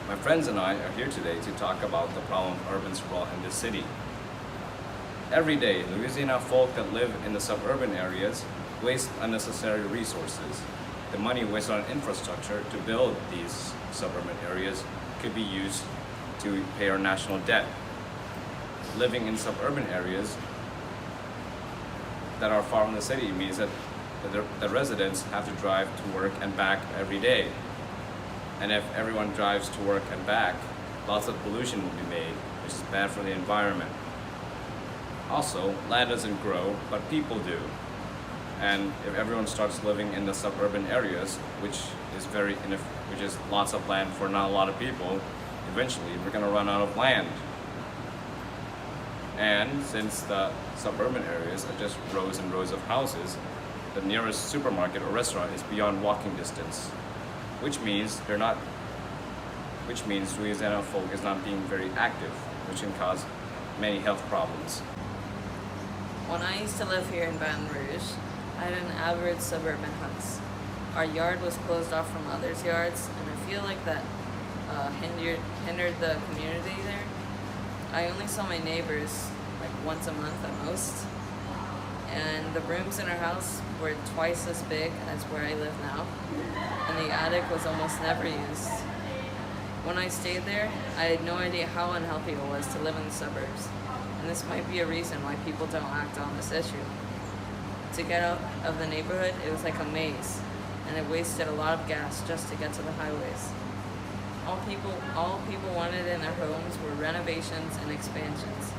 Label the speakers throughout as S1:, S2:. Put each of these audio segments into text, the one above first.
S1: My friends and I are here today to talk about the problem of urban sprawl in this city. Every day, Louisiana folk that live in the suburban areas waste unnecessary resources. The money wasted on infrastructure to build these suburban areas could be used to pay our national debt. Living in suburban areas that are far from the city means that the residents have to drive to work and back every day. And if everyone drives to work and back, lots of pollution will be made, which is bad for the environment. Also, land doesn't grow, but people do. And if everyone starts living in the suburban areas, which is lots of land for not a lot of people, eventually we're going to run out of land. And since the suburban areas are just rows and rows of houses, the nearest supermarket or restaurant is beyond walking distance, which means Louisiana folk is not being very active, which can cause many health problems.
S2: When I used to live here in Baton Rouge, I had an average suburban house. Our yard was closed off from others' yards, and I feel like that hindered the community there. I only saw my neighbors like once a month at most, and the rooms in our house were twice as big as where I live now, and the attic was almost never used. When I stayed there, I had no idea how unhealthy it was to live in the suburbs, and this might be a reason why people don't act on this issue. To get out of the neighborhood, it was like a maze, and it wasted a lot of gas just to get to the highways. All people wanted in their homes were renovations and expansions,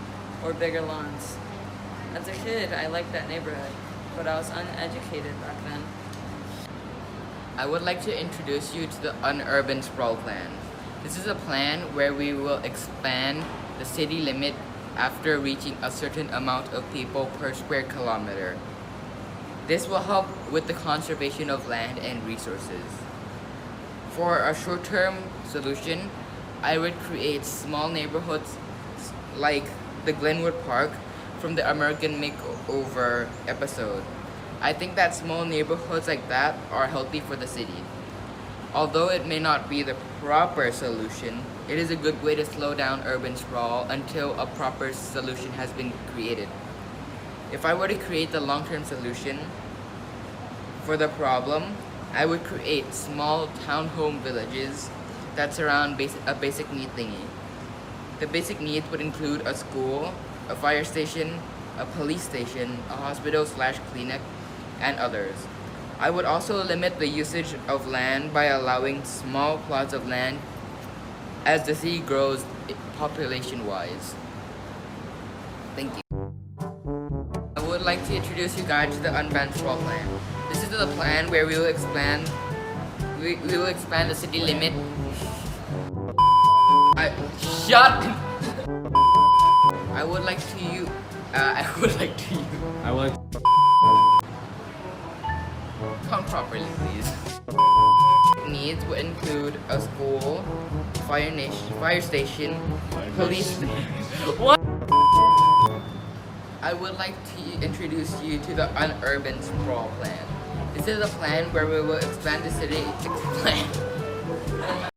S2: or bigger lawns. As a kid, I liked that neighborhood, but I was uneducated back then.
S3: I would like to introduce you to the Unurban Sprawl Plan. This is a plan where we will expand the city limit after reaching a certain amount of people per square kilometer. This will help with the conservation of land and resources. For a short-term solution, I would create small neighborhoods like the Glenwood Park from the American Makeover episode. I think that small neighborhoods like that are healthy for the city. Although it may not be the proper solution, it is a good way to slow down urban sprawl until a proper solution has been created. If I were to create the long-term solution for the problem, I would create small townhome villages that surround a basic need thingy. The basic needs would include a school, a fire station, a police station, a hospital/clinic, and others. I would also limit the usage of land by allowing small plots of land as the city grows population-wise. Thank you. I would like to introduce you guys to the Unurban Sprawl Plan. This is the plan where we will expand the city limit. I would like to count properly, please. Needs would include a school, fire station, police. What? I would like to introduce you to the Unurban Sprawl Plan. This is a plan where we will expand the city.